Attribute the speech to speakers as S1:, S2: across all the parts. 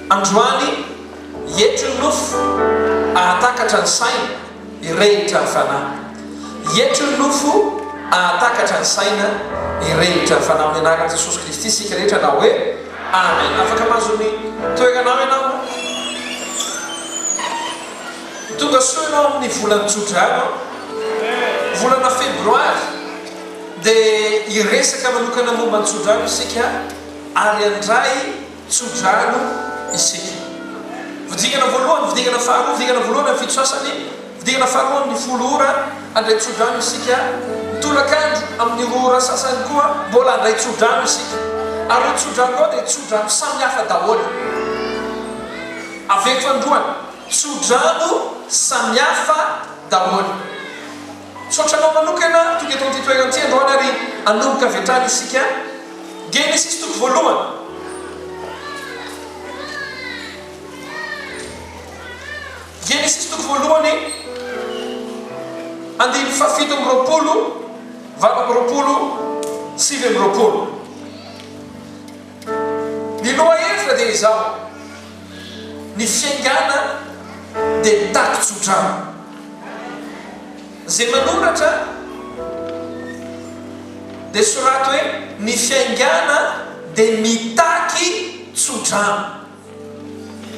S1: androany etry ny nofo ahatakatra ny saina irehitra ny fanahy. Etry ny nofo ahatakatra ny saina irehitra ny fanahy. Amin'ny anarany Jesosy Kristy sika rehetra na hoe amen. Afaka mazony toeranao ianao tonga soa ianao amin'ny volana tsodrano, volana febroary, dia iresaka manokana momba ny tsodrano isika ary andray tsodrano isika. Vidingana voalohany, vidingana faharoa, vidingana voalohany amin'ny fito sasany, vidingana faharoa amin'ny folo ora andray tsodrano isika. Tolakandro amin'ny roa ora sasany koa mbola andray tsodrano isika. Ary tsodrano ao dia tsodrano samihafa daholo. Aveko fandroany tsodrano samihafa daholo. Sotranao manokana tonga eto amin'ity toerana ity androany ary anomboka avy hatrany isika. Genesis toko voalohany. Genesis toko voalohany andimy fafito amby roapolo, valo amby roapolo, sivy amby roapolo. Ny lohahevitra dia izao: ny fiaingana dia mitaky tsodrano. Zay manoratra dia sorato hoe ny fiaingana dia mitaky tsodrano.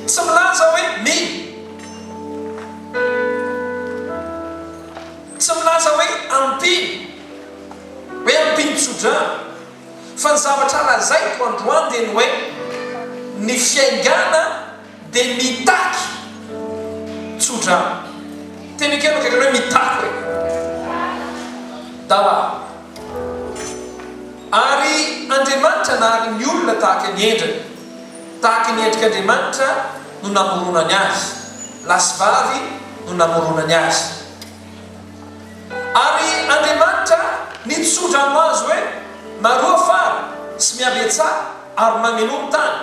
S1: Tsy milaza hoe mily, tsy milaza hoe ampiny, hoe ampiny tsodrano, fa ny zavatra lazaiko androany dia ny hoe ny fiaingana dia mitaky tsodrano. Teny kely kakany hoe mitaky hoe dava. Ary Andriamanitra nahary ny olona tahaka ny endriny, tahaka ny endrik'Andriamanitra no namoronany azy, lasy vavy no namoronany azy. Ary Andriamanitra nitsodrano azy hoe maroa fara sy miabetsah ary mameno ny tany,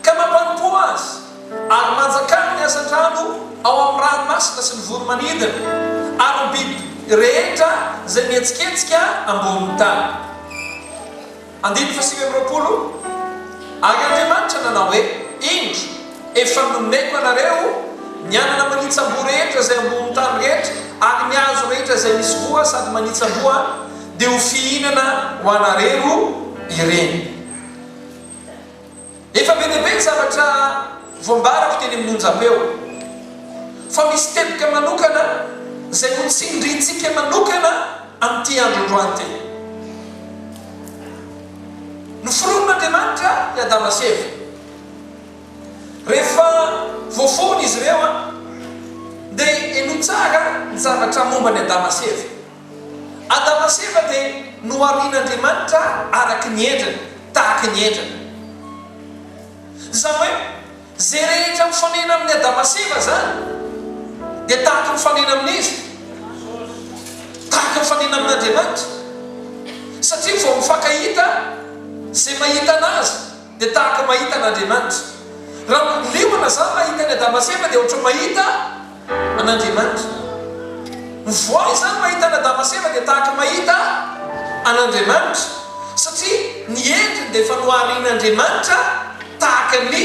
S1: ka mampanompo azy ary manjakany ny asan-drano ao amin'ny ranomasina sy ny voromanidina ary ny biby rehetra izay mihetsiketsika ambonin'ny tany. Andiny fasivy amby roapolo. Ary Andriamanitra nanao hoe indro efa nomenako anareo ny anana manitsamboa rehetra izay ambonin'ny tany rehetra ary ny hazo rehetra izay misy voa sady manitsamboa dia ho fihinana ho anareo ireny. Efa be dia be zavatra voambarako teny amin'ny onjam-peo, fa misy teboka manokana izay ho tsindrintsika manokana amin'ity andro teny. Noforon'Andriamanitra i Adama sy Eva. Rehefa voafony izy ireo dia enotsara ny zavatra momba ny Adama sy Eva. Adama sy Eva dia noharian'Andriamanitra araka ny endriny, tahaka ny endriny. Izany hoe zay rehetra mifanena amin'ny Adama sy Eva zany dia tahaka mifanena amin'izy, tahaka mifanena amin'Andriamanitra. Satria vao mifankahita zay mahita anazy dia tahaka mahita an'Andriamanitra. Raha liona zany mahita ny Adama sy Eva dia ohatra mahita an'Andriamanitra. Ny voay zany mahita ny Adama sy Eva dia tahaka mahita an'Andriamanitra, satria ny endriny dia efa noharian'Andriamanitra tahaka ny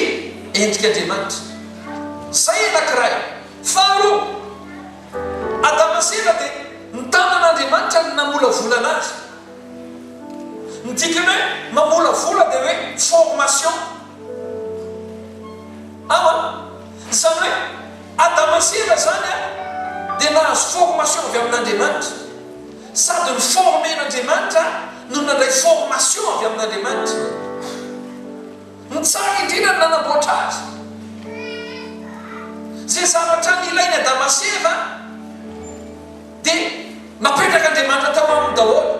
S1: endrik'Andriamanitra. Zay anankiray. Faharoa, Adama sy Eva dia ny tanan'Andriamanitra no namolavola azy. Ny dikany hoe mamolavola dia hoe formation. Izany hoe Adama sy Eva zany dia nahazo formation avy amin'Andriamanitra, sady ny formen'Andriamanitra no nandray formation avy amin'Andriamanitra. Ny tsara indrindra ny nanamboatra azy. Zay zavatra nilainy Adama sy Eva dia napetraka tao aminy daholo.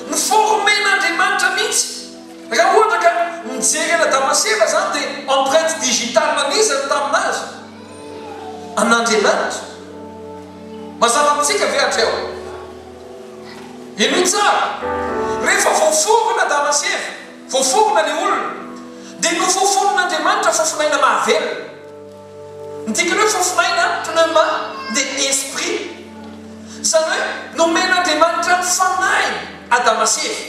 S1: Ny formen'Andriamanitra mihitsy. Raha ohatra ka mijery an'Adama sy Eva zany dia empreinte digitale nanizany taminazy an'Andriamanitra. Mazava amintsika ve hatreo? Ino tsara? Rehefa voaforona Adama sy Eva, voaforona ilay olona, dia nofofonon'Andriamanitra fofinaina mahavelona. Ny dikany hoe fofinaina pneuma dia esprit. Izany hoe nomen'Andriamanitra ny fanahy Adama sy Eva.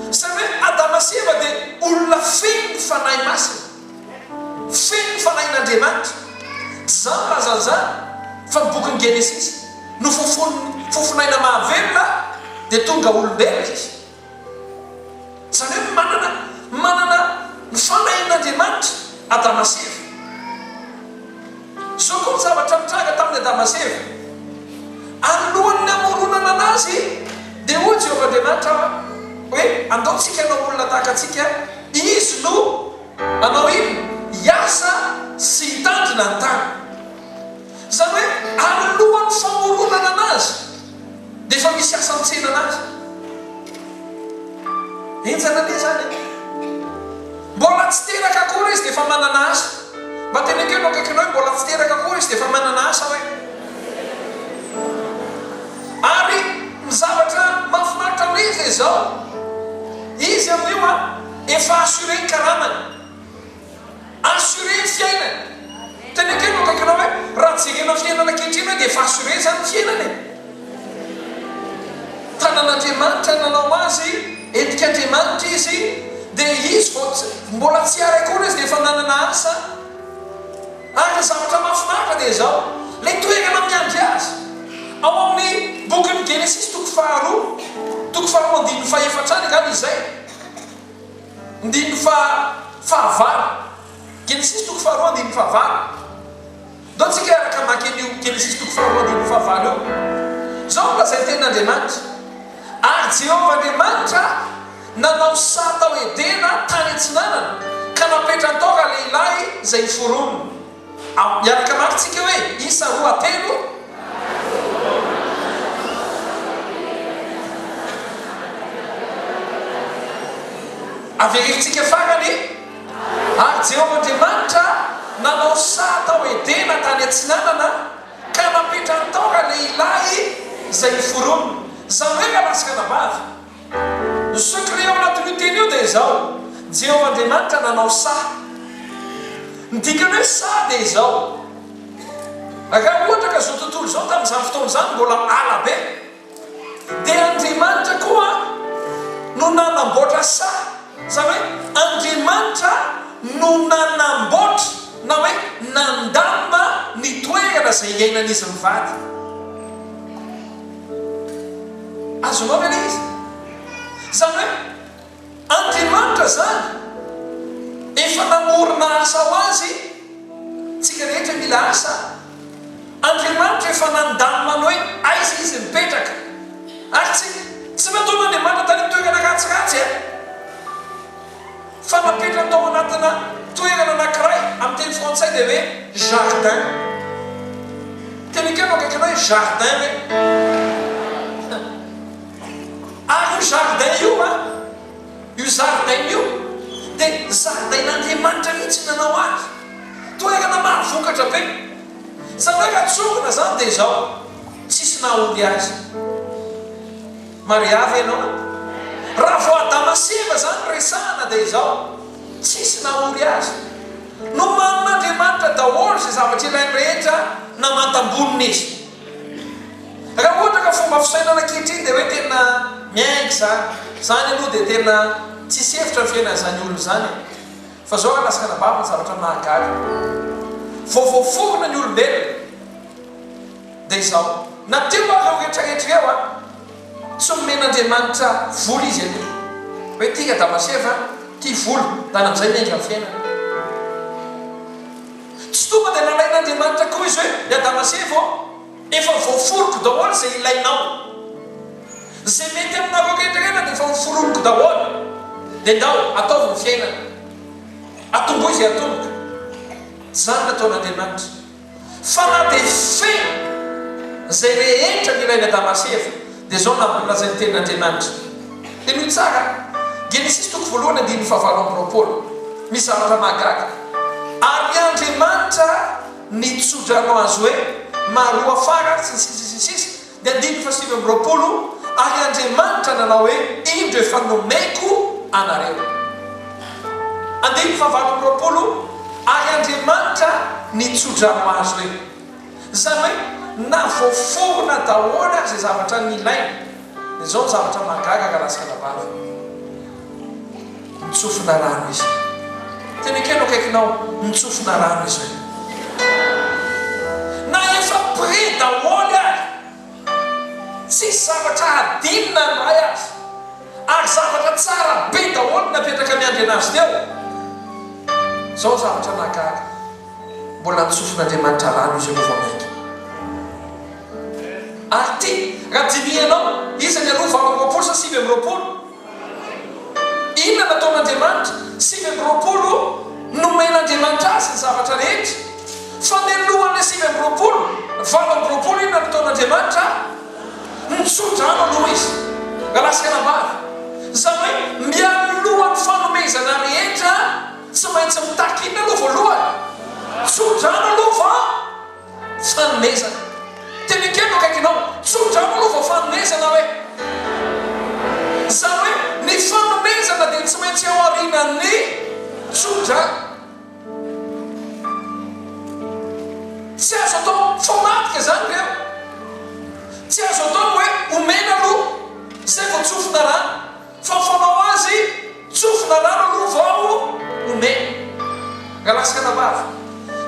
S1: Izany hoe Adama sy Eva dia olona feno fanahy masina, feno fanahin'Andriamanitra. Tsy zany lazan'izany fa ny bokin'ny Genesis no fofonaina mahavelona dia tonga olombelona izy. Zany hoe manana ny fanahin'Andriamanitra Adama sy Eva. Zao koa ny zavatra mitranga tamin'ny Adama sy Eva. Alohan'ny amoronana anazy dia hoy Jehovahandriamanitra hoe andaontsika anao olona tahaka antsika, izy no anao ino? Hiasa sy hitandrina ny tany. Zany hoe alohan'ny famoronana anazy dia efa misy asa mitsena anazy. Enjana ane zany mbola tsy teraka akory izy dia efa manana asa. Mba tena kely akaikinao hoe mbola tsy teraka akory izy dia efa manana asa hoe. Ary ny zavatra mahafinaritra amin'izy izao, izy amin'io efa assuré ny karamany, assuré ny fiainany. Tena kely akaikinao hoe raha jerena fiainana ankehitriny hoe dia efa assuré zany ny fiainany. Tanan'Andriamanitra nanao azy, endrik'Andriamanitra izy, dia izy mbola tsy ary akory izy dia efa nanana asa. Ary ny zavatra mahafinaritra dia izao, ilay toerana miandry azy ao amin'ny bokin'ny Genesis toko faharoa andininy fahaefatra any angano izay, andininy fahavalo. Genesis toko faharoa andininy fahavalo. Dao tsika araka maki an'io Genesis toko faharoa andininy fahavalo io. Zao mbola izay tenin'Andriamanitra: ary Jehovahandriamanitra nanao sary tao Edena tany antsinanana ka napetrany tao lehilahy izay foronina. Miaraka maritsika hoe isa 2:3. Averentsika farany: ary Jehovahandriamanitra nanao sary tao Edena tany antsinanana ka napetrany tao lehilahy izay foronina. Zany hoe ralasika nabavy. Ny secret ao anatin'io teny io dia izao: Jehovahandriamanitra nanao sary. Ny dikany hoe sary dia izao: raha ohatra ka zao tontolo izao tamin'izany fotoana izany mbola ala be, dia Andriamanitra koa no nanamboatra sary. Zany hoe Andriamanitra no nanamboatra na hoe nandamina ny toerana izay iainan'izy mivady. Azonao ve izy? Zany hoe Andriamanitra zany efa namorona asa ho azy. Tsika rehetra mila asa. Andriamanitra efa nandamina ny hoe aiza izy mipetraka. Ary tsy nataon'Andriamanitra tany toerana ratsiratsy fa napetrany tao anatina toerana anankiray, amin'ny teny frantsay dia hoe jardin. Teny kely akaikinao hoe jardin hoe. Ary io jardin io jardin io dia jardin'Andriamanitra mihitsy nanao azy, toerana mahavokatra be. Zany hoe raha tsongona zany dia izao, tsisy naholy azy. Mariavy ianao. Raha vao Adama sy Eva zany resahana dia izao, tsisy naholy azy. No manon'Andriamanitra daholo izay zavatra ilainy rehetra namantamboniny izy. Raha ohatra ka fomba fisainana ankehitriny dia hoe tena miaingy zany aloha dia tena tsisy hevitra ny fiainan'izany olona zany. Fa zao raha lasaka nabavy ny zavatra mahagaga. Voavoaforona ny olombelona dia izao: na teo areo rehetrarehetra eo tsy nomen'Andriamanitra vola izy aloha hoe tika Adama sy Eva tia vola dana amin'izay miainga amin'ny fiainana. Tsy tonga dia nalain'Andriamanitra koa izy hoe i Adama sy Eva efa voaforoko daholo izay ilainao, izay mety aminareo rehetrarehetra dia efa miforonoko daholo, dia ndao ataovy ny fiainana, atombo izy atomboka. Zany nataon'Andriamanitra. Fa na dia feno izay rehetra nilainy Adama sy Eva dia zao nampilazany tenin'Andriamanitra. Teny tsara Genesis toko 1:7. Misy zavatra mahagaga: ary Andriamanitra nitsodranao azy hoe maharoa afara sy sisisisisy. Dia 7:20: ary Andriamanitra nanao hoe indro efa nomeko anareo. 7:20: ary Andriamanitra nitsodranao azy hoe. Zany hoe na voaforona daholo izay zavatra nilaina. Dia zao ny zavatra mahagaga raha lasika nabavy: mitsofina rano izy. Tena keno akaikinao mitsofina rano izy hoe na efa pré daholy ary tsisy zavatra adinina ray azy ary zavatra tsara be daholy napetraka miandry anazy teo. Zao zavatra nagaga mbola mitsofin'Andriamanitra rano izy aloha vao ary ty raha dinianao isany aloha 20 sa 20. Inona nataon'Andriamanitra 20 nomen'Andriamanitra azy ny zavatra rehetra fa mialohan'ny 20 inona nataon'Andriamanitra nitsodrano aloha izy galasika nambavy zany hoe mialohan'ny fanomezana rehetra tsy maintsy mitaky inona aloha voalohany tsodrano aloha fa fanomezana. Tena keno akaikinao tsodrano aloha fa fanomezana hoe zany hoe ny fanomezana dia tsy maintsy ao aorianan'ny tsodrano. Tsy azo atao famatika zany reo, tsy azo atao hoe omena aloha zay vao tsofina rano fa fanao azy tsofina rano aloha vao omena. Galasika nambavy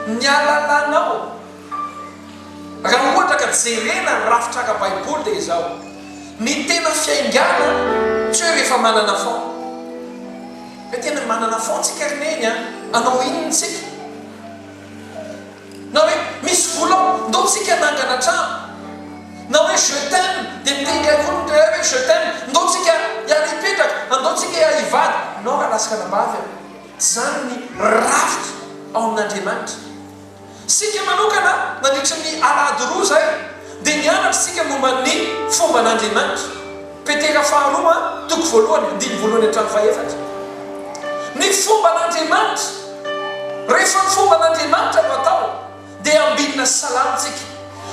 S1: ny alalanao raha ohatra ka jerena ny rafitraka baiboly dia izao ny tena fiaingana tsy hoe rehefa manana fon fa tena manana fon tsika rineny anao inony tsika na hoe misy vola ndao tsika nangana trano na hoe je t'aime dia mitendry koa ny hoe je t'aime ndao tsika hiaripetraka andao tsika hivady nao raha lasika nambavy zany ny rafitra ao amin'Andriamanitra. Sika manokana nandritra ny alady roa zay dia nianatra sika momban'ny fomban'Andriamanitra. Petera faharoa toko voalohany andiny voalohany hatramin'ny fahaefatra. Ny fomban'Andriamanitra rehefa ny fomban'Andriamanitra no atao dia ambinina salamintsika.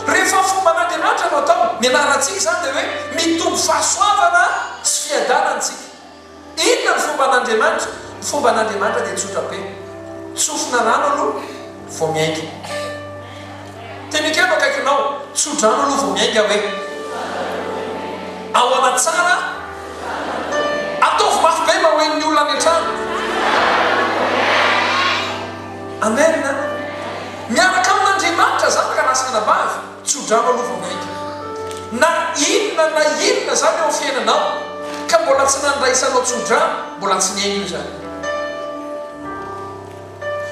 S1: Rehefa ny fomban'Andriamanitra no atao mianarantsika zany dia hoe mitombo fahasoavana sy fiadanantsika. Inona ny fomban'Andriamanitra? Ny fomban'Andriamanitra dia tsotra be tsofina rano aloha vao miainga. Tena keno akaikinao tsodrano aloha vao miainga hoe ao anatsara ataovy mafy be mahoen'ny olona any an-trano. Amen. Miaraka amin'Andriamanitra zany ka lasika nambavy tsodrano aloha vao miainga. Na inona zany eo fiainanao ka mbola tsy nandraisanao tsodrano mbola tsy miainga io zany.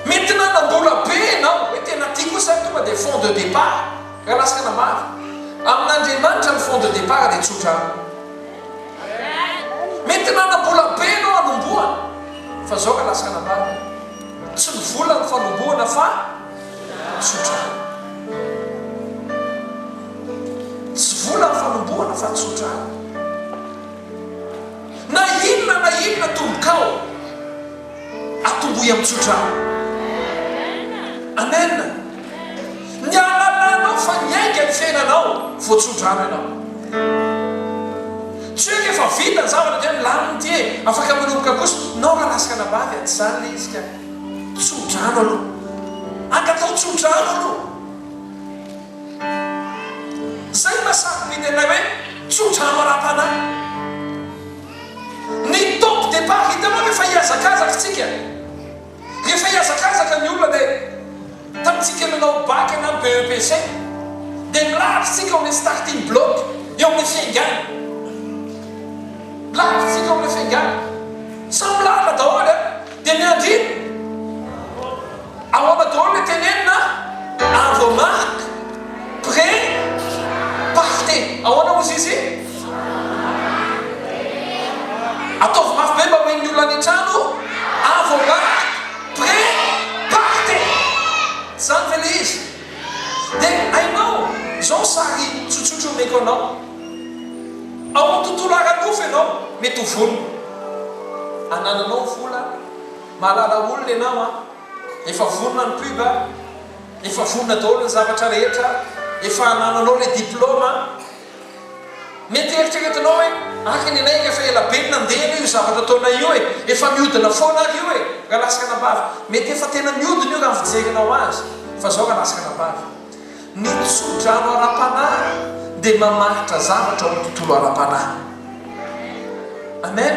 S1: Mety nanambola be enao hoe tena tia kosa tonga dia fond de départ raha lasika nambavy amin'Andriamanitra ny fond de départ dia tsodrano. Mety nanambola be enao anomboana fa zao ka lasika nambavy tsy mivola ny fanomboana fa tsodrano. Tsy vola ny fanomboana fa tsodrano. Na inona tombokao atomboy amin'ny tsodrano. Amen. Ny alalanao fa niainga ny fiainanao vao tsodrano ianao. Tsy hoe efa vita ny zavatra dia milaminy ty afaka manomboka kosa nao raha lasika nambavy tsy zany le izy ka tsodrano aloha angatao tsodrano aloha. Zay masaky tena hoe tsodrano ara-panahy. Ny tombo départ hitanao rehefa hiazakazaka tsika rehefa hiazakazaka ny olona dia tamintsika nanao bac na BEPC dia milahatritsika amin'ny starting block eo amin'ny fiaingana. Milahatritsika eo amin'ny fiaingana samy lala daholy dia miandrina ahoana daholy ny tenenina avant marque pré partez. Ahoana ozy izy ataovy mafy be mba hoen'ny olona any an-trano avant marque pré partez. Zany ve le izy dia hainao zao sary tsotsotro omeko anao ao amin'ny tontolo ara-nofo ianao mety ho volona anananao vola mahalala olona ianao efa vonona ny pub efa vonona daholo ny zavatra rehetra efa anananao le diplôma mety eritreretinao hoe akany anay rehefa ela be nandehana io zavatra ataonay io efa miodina foana ary io raha lasika nambavy mety efa tena miodina io raha fijerinao azy fa zao raha lasika nambavy ny tsodrano ara-panahy dia mamaritra zavatra ao amin'ny tontolo ara-panahy. Amen.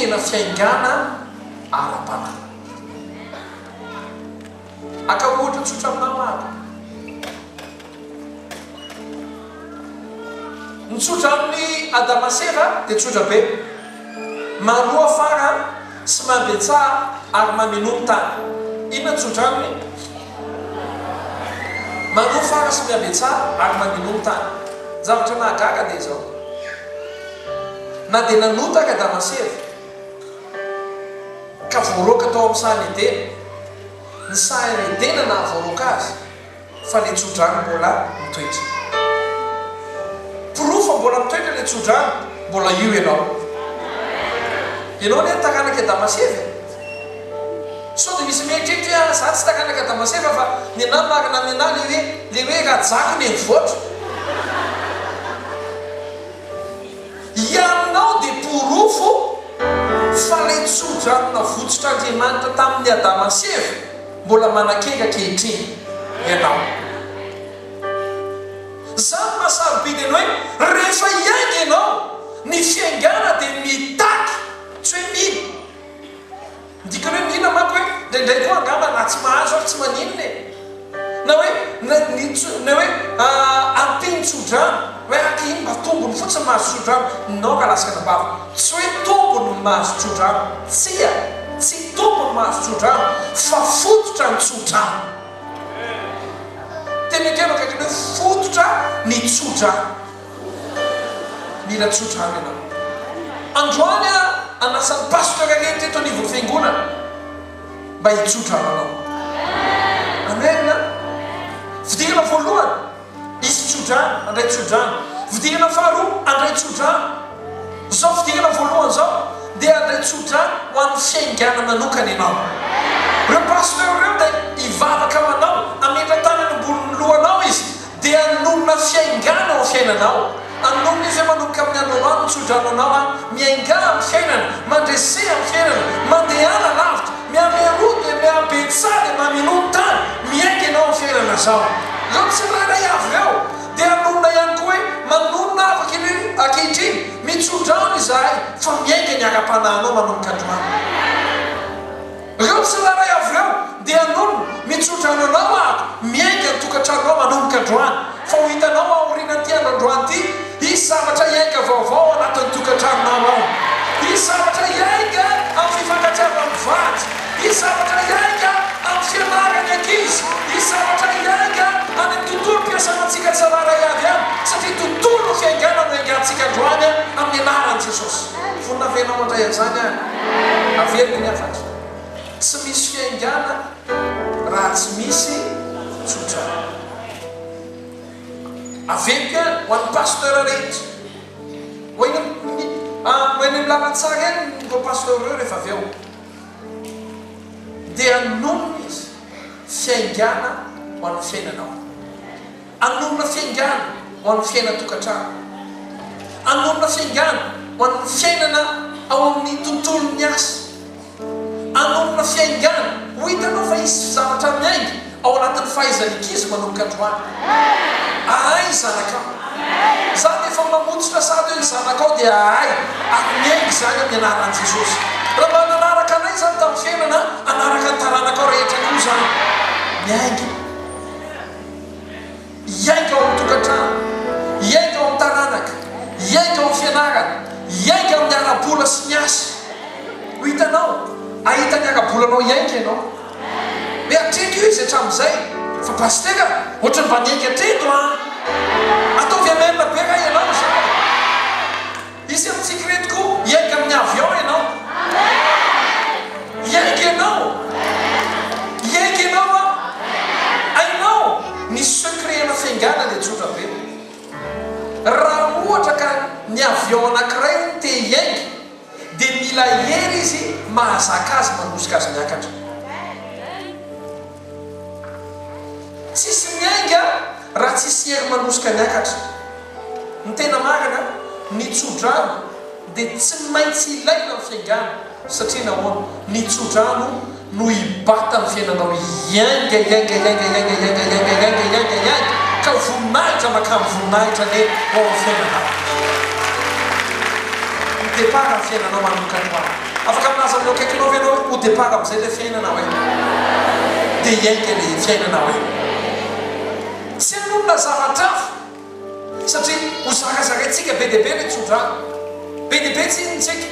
S1: tena fiaingana ara-panahy. Aka ohatra tsotra aminao aby tsotra amin'ny adamaseva dia tsotra be. Maroa afara sy mambetsaha ary mamenomy tany. Inona tsotra aminy? Maroa afara sy mambetsaha ary mamenomy tany. Zavatra mahagaga dia izao. Na dia nanotaka adamaseva ka voaroaka tao amin'ny sahany edena, ny sahany edena na voaroaka azy, fa le tsodrany mbola mitoetra. Profa mbola mitoetra le tsodrany, mbola io ianao. Ianao ne takanaka adamaseva. So dia misy mieritreritra hoe za tsy takanaka adamaseva fa ny anahy marina amin'ny anahy le hoe rajako ny mivoatra. Ianao dia porofo fa le tsodrano navotsotran'Andriamanitra tamin'ny adamaseva mbola manakeka kehitriny ianao. Zany mahasarobidy ianao hoe rehefa iainga ianao ny fiaingana dia mitaky tsy hoe mino. Ndikany hoe mihina manko hoe ndraindray koa angamba na tsy mahazo ary tsy maninona e. Na hoe ampiny tsodrano hoe akiny mba tombony fotsiny mahazo tsodrano nao ka lasaka nambava. Tsy hoe tombony mahazo tsodrano, tsy tombony mahazo tsodrano fa fototra ny tsodrano. Teny akeno akaiky hoe fototra ny tsodrano. Mila tsodrano ianao. Androany anasan'ny pastora rehetra eto anivon'ny fiangonana mba hitsodrano anao. Amen. Vidirana voalohany izy tsodrano, andray tsodrano. Vidirana faharoa andray tsodrano. Zao vidirana voalohany zao dia andray tsodrano ho an'ny fiaingana manokana ianao. Reo pasteur reo dia ivavaka amanao, ametra-tanany ambony lohanao izy dia anonona fiaingana ao fiainanao. Anonona izy manomboka amin'ny androano tsodrano anao miainga amin'ny fiainana, mandrese amin'ny fiainana, mandehana lavitra, miamerody, miabetsady, mamenomy tany, miainga ianao amin'ny fiainana zao. Zao tsy raray avy reo dia anonona ihany koa hoe manonona afaka ankehitriny mitsodrano izahay fa miainga ny ara-panahinao manomboka androany. Reo tsy raray avy reo dia anonona mitsodrano anao ako miainga ny tokantranonao manomboka androany. Fa ho hitanao aoriana ty androany ty, isy zavatra iainga vaovao anatin'ny tokantranonao ao. Isy zavatra iainga amin'ny fifankatiavan'ny vady. Isy zavatra iainga amin'ny fianarany ankizy. Isy zavatra iainga any amin'ny tontolo mpiasanantsika tsararay avy any. Satria tontolo fiaingana no aingantsika androany amin'ny anaran'i Jesosy. Fonavenao mandray an'izany any. Averiny ny afatra. Tsy misy fiaingana raha tsy misy tsodrano. Aveka ho an'ny pasteur rehetra. Hoeny milavan-tsara eny no pasteur reo rehefa avy eo. Dia anonona izy fiaingana ho an'ny fiainanao. Anonona fiaingana ho an'ny fiaina-tokantrano. Anonona fiaingana ho an'ny fiainana ao amin'ny tontolon'ny asa. Anonona fiaingana ho hitanao fa isy zavatra miainga ao anatin'ny fahaizan-kizy manomboka androany. Ahay zanakao. Zany efa mamotsitra sady hoe zanakao dia ahay ary miainga zany amin'ny anaran'i Jesosy. Raha mba nanaraka anay zany tamin'ny fiainana, anaraka ny taranakao rehetra koa zany. Miainga. Iainga ao amin'ny tokantrano, iainga ao amin'ny taranaka, iainga ao amin'ny fianarana, iainga amin'ny ara-bola sy ny asa. Ho hitanao, ahita ny ara-bolanao iainga ianao. Hoe atreto io izy hatramin'izay. Fa pastera, ohatrany mba niainga atreto ataovy amenina be raha ianao zany. Isy amintsika reto koa iainga amin'ny avion ianao. Iainga ianao. Iainga ianao ainao ny secret-na fiaingana dia tsotra be. Raha ohatra ka ny avion anankiray no te hiainga dia mila hery izy mahazaka azy manosika azy miakatra. Tsisy miainga raha tsisy hery manosika miakatra. Ny tena marina ny tsodrano dia tsy maintsy ilaina amin'ny fiaingana. Satria nahoana ny tsodrano no hibata amin'ny fiainanao iainga ka voninahitra makamy voninahitra ny ao amin'ny fiainanao. Ho départ amin'ny fiainanao manomboka androany. Afaka minazy aminao akaikinao ianao ho départ amin'izay ilay fiainanao hoe dia iainga ilay fiainanao hoe. Tsy anonona zavatra hafa, satria hozakazakaitsika be deaibe ny tsodrano be diaibe tsinitsika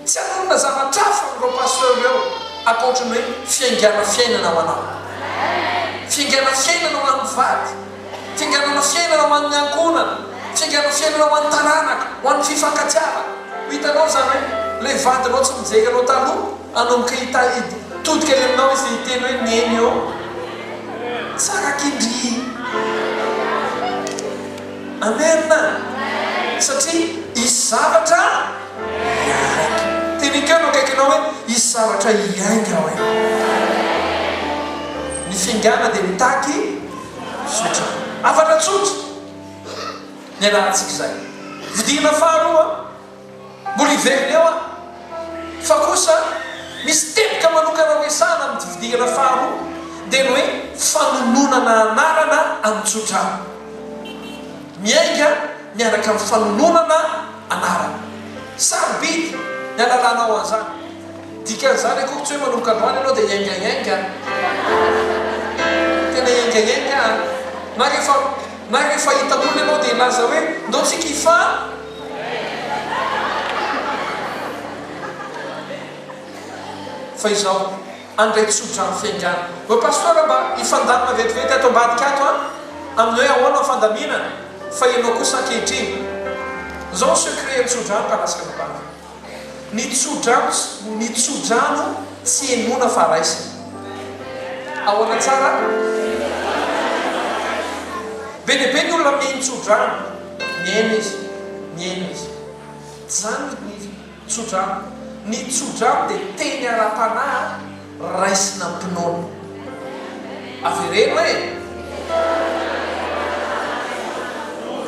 S1: tsy anonona zavatrafa nireo pasteur eo akoatrany hoe fiaingana fiainana ho anao fiaingana fiainana ho an'ny vady fiainganana fiainana ho an'ny ankonana fiaingana fiainana ho an'ny taranaka ho an'ny fifankatiavana ho hitanao zany hoe le vadinao tsy mijery anao taloha anomboka todika ely aminao izy hiteny hoe nieny eo tsara kindry amena satria isy zavatra iainga tenikeno akaiky anao hoe isy zavatra iainga hoe ny fingana dia mitaky sotra afatra tsotra ny anarantsika zay vidina faharoa mbola iveriny eo a fa kosa misy teboka manokana hoesana amin'ny vidina faharoa dia ny hoe fanononana anarana amin'ny tsotrano miainga miaraka amin'ny fanononana anarana sarobidy ny alalanao an'izany dikan'izany akoa tsy hoe manomboka androany ianao dia iaingainga tena iaingainga na rehefa hita olona ianao dia laza hoe ndao tsika ifa fa izao andray tsodrano fiaingana hoe pastora mba hifandamina vetivety ato ambadika ato a amin'ny hoe ahoana fandaminana fa ianao kosa ankehitriny zao secret tsodrano ka lasaka nabava ny tsodrano tsy enona fa raisina ahoana tsara be deaibe ny olona mihny tsodrano miaina izy zany ny tsodrano ny tsodrano dia teny ara-panahy raisina mpinono avereno hoe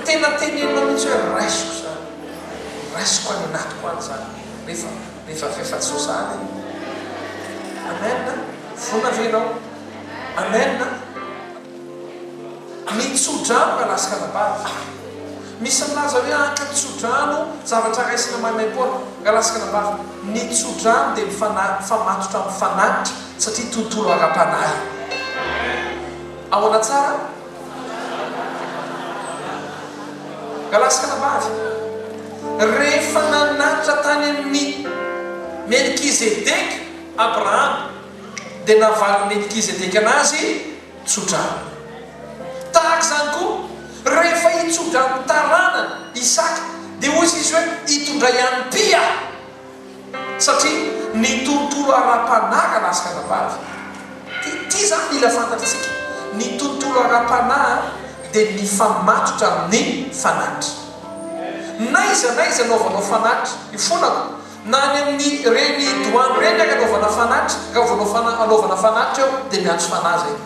S1: tena tenenina mihitsy hoe raisiko zany raisiko any anatiko any zany rehefa fefa-tso zany amena vonavenao amena ny tsodrano ka lasaka nabavy misy aminazy hoe anka tsodrano zavatra raisina maimaimpona ka lasaka nabavy ny tsodrano dia mifamatotra mifanatitra satria tontolo ara-panahy ao ana tsara ka lasaka nabavy rehefa nanatitra tany amin'ny melkizedeka abrahama dia navaly melkizedeka anazy tsodrano tahaka zany koa rehefa hitsodrano taranana isaka dia ozy izy hoe hitondray any pia satria ny tontolo ara-panahy ka lasaka nabavy ty zany mila fantatritsika ny tontolo ara-panahy dia ny famatotra amin'ny fanatitra naiza anaovanao fanatitra ifonako na ny amin'ny reny doany reny aka anaovana fanatitra ka anaovana fanatitra eo dia miantso fanahy zay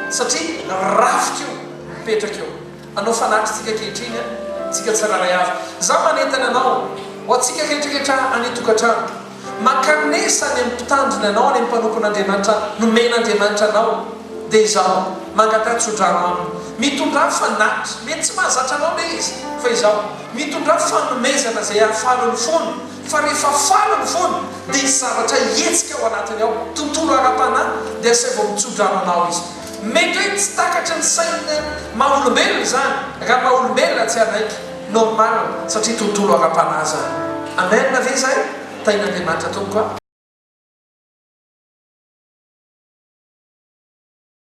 S1: satria rafitra eo mipetraka eo anao fanatitra tsika kehitriny a tsika tsararay avy za manentana anao ho atsika kehitraketra anytokantrano makanesany amin'ny mpitandrina anao any amin'ny mpanompon'Andriamanitra nomen'Andriamanitra anao dia izao mangatao tsodrano aminy mitondra fanatitra mety tsy mahazatra anao le izy fa izao mitondra fanomezana zay afalony fony fa rehefa falony fony dia zavatra hetsika ao anatiny ao tontolo ara-panahy dia asay vao mitsodrano anao izy mety hoe tsy takatra ny saina maha-olombelona zany raha maha-olombelona tsy anaiky normal satria tontolo ara-panahy zany amen na ve zay tain'Andriamanitra tokoa